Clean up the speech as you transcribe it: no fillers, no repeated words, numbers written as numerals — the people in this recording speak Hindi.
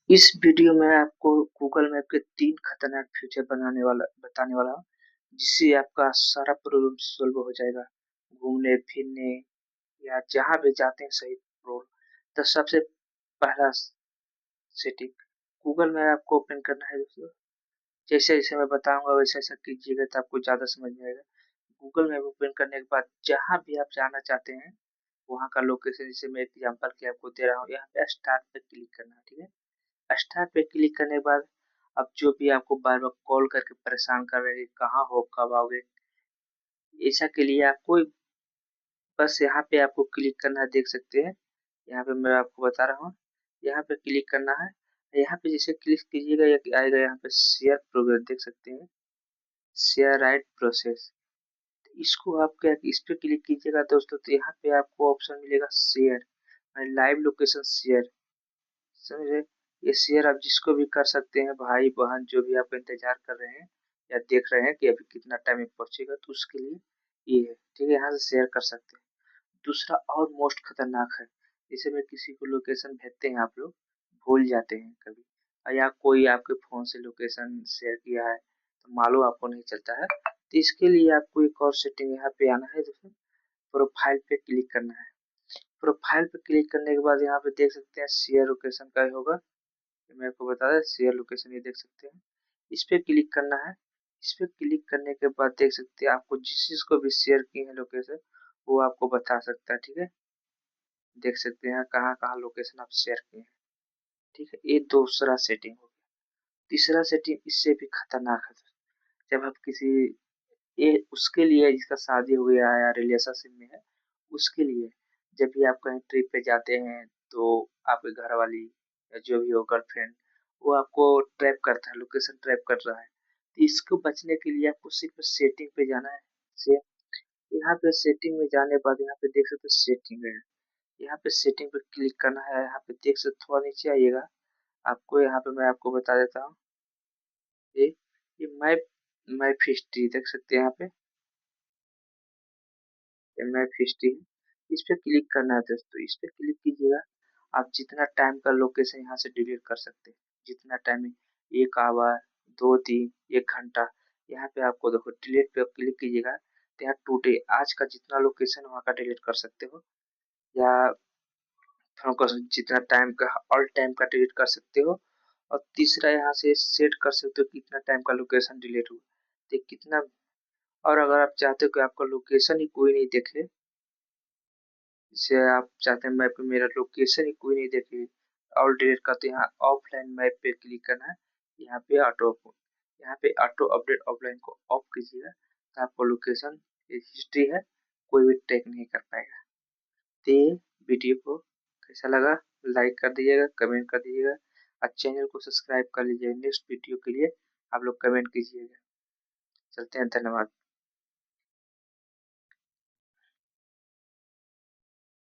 इस वीडियो में आपको गूगल मैप के 3 खतरनाक फीचर बताने वाला हूँ, जिससे आपका सारा प्रॉब्लम सॉल्व हो जाएगा। घूमने फिरने या जहाँ भी जाते हैं सही प्रॉब्लम। तो सबसे पहला सेटिंग, गूगल मैप आपको ओपन करना है दोस्तों। जैसे जैसे मैं बताऊंगा वैसे ऐसा कीजिएगा तो आपको ज्यादा समझ में आएगा। गूगल मैप ओपन करने के बाद जहाँ भी आप जाना चाहते हैं वहाँ का लोकेशन, जैसे मैं एग्जाम्पल के आपको दे रहा हूँ, यहाँ पे स्टार्ट पे क्लिक करना है। ठीक है, स्टार्ट पे क्लिक करने के बाद अब जो भी आपको बार बार कॉल करके परेशान कर रहे हैं, कहाँ हो, कब आओगे, ऐसा के लिए आपको बस यहाँ पे आपको क्लिक करना है। देख सकते हैं यहाँ पे मैं आपको बता रहा हूँ, यहाँ पे क्लिक करना है। यहाँ पे जैसे क्लिक कीजिएगा या आएगा यहाँ पे शेयर प्रोग्रेस, देख सकते हैं शेयर राइट प्रोसेस। इसको आप क्या, इस पे क्लिक कीजिएगा दोस्तों, तो यहाँ पे आपको ऑप्शन मिलेगा शेयर, लाइव लोकेशन शेयर। समझे, ये शेयर आप जिसको भी कर सकते हैं, भाई बहन जो भी आपका इंतजार कर रहे हैं या देख रहे हैं कि अभी कितना टाइम में पहुंचेगा, तो उसके लिए ये है। ठीक है, यहाँ से शेयर कर सकते हैं। दूसरा और मोस्ट खतरनाक है, जैसे में किसी को लोकेशन भेजते हैं, आप लोग भूल जाते हैं कभी, या कोई आपके फोन से लोकेशन शेयर किया है तो मालूम आपको नहीं चलता है, तो इसके लिए आपको एक और सेटिंग यहाँ पे आना है दोस्तों, प्रोफाइल पे क्लिक करना है। प्रोफाइल पे क्लिक करने के बाद यहाँ पे देख सकते हैं शेयर लोकेशन का ही होगा, मैं आपको बता दें शेयर लोकेशन, ये देख सकते हैं। इस पे क्लिक करना है। इस पे क्लिक करने के बाद देख सकते हैं आपको जिस चीज को भी शेयर किए हैं लोकेशन, वो आपको बता सकता है। ठीक है, देख सकते हैं कहाँ कहाँ लोकेशन आप शेयर किए हैं। ठीक है, ये दूसरा सेटिंग हो गया। तीसरा सेटिंग इससे भी खतरनाक है। जब आप किसी, ये उसके लिए जिसका शादी हो गया है या रिलेशनशिप में है, उसके लिए जब भी आप कहीं ट्रिप पे जाते हैं तो आपके घर वाली या जो भी हो गर्लफ्रेंड, वो आपको ट्रैप करता है, लोकेशन ट्रैप कर रहा है, तो इसको बचने के लिए आपको सिर्फ सेटिंग पे जाना है। से यहाँ पे सेटिंग में जाने के बाद यहाँ पे देख सकते हो सेटिंग है, यहाँ पे सेटिंग पे क्लिक करना है। यहाँ पे देख सकते, थोड़ा नीचे आइएगा, आपको यहाँ पे मैं आपको बता देता हूँ, ये ये मैप मैप हिस्ट्री देख सकते हैं यहाँ पे, मैप हिस्ट्री, इस पे क्लिक करना है दोस्तों। इस पे क्लिक कीजिएगा, आप जितना टाइम का लोकेशन यहाँ से डिलीट कर सकते हैं, जितना टाइम में, 1 आवर, 2 दिन, 1 घंटा, यहाँ पे आपको देखो डिलीट पे क्लिक कीजिएगा तो यहाँ टुडे आज का जितना लोकेशन वहाँ का डिलीट कर सकते हो, या जितना टाइम का ऑल टाइम का डिलीट कर सकते हो। और तीसरा यहाँ से सेट कर सकते हो कितना टाइम का लोकेशन डिलीट हुआ, तो कितना। और अगर आप चाहते हो कि आपका लोकेशन ही कोई नहीं देखे, जैसे आप चाहते हैं मैप में मेरा लोकेशन ही कोई नहीं देखे, ऑल डिलीट करते हैं, यहाँ ऑफलाइन मैप पे क्लिक करना है। यहाँ पे यहाँ पे ऑटो अपडेट ऑफलाइन को ऑफ कीजिएगा, तो आपको लोकेशन हिस्ट्री है कोई भी ट्रैक नहीं कर पाएगा। तो ये वीडियो को कैसा लगा, लाइक कर दीजिएगा, कमेंट कर दीजिएगा, और चैनल को सब्सक्राइब कर लीजिएगा। नेक्स्ट वीडियो के लिए आप लोग कमेंट कीजिएगा। चलते हैं, धन्यवाद।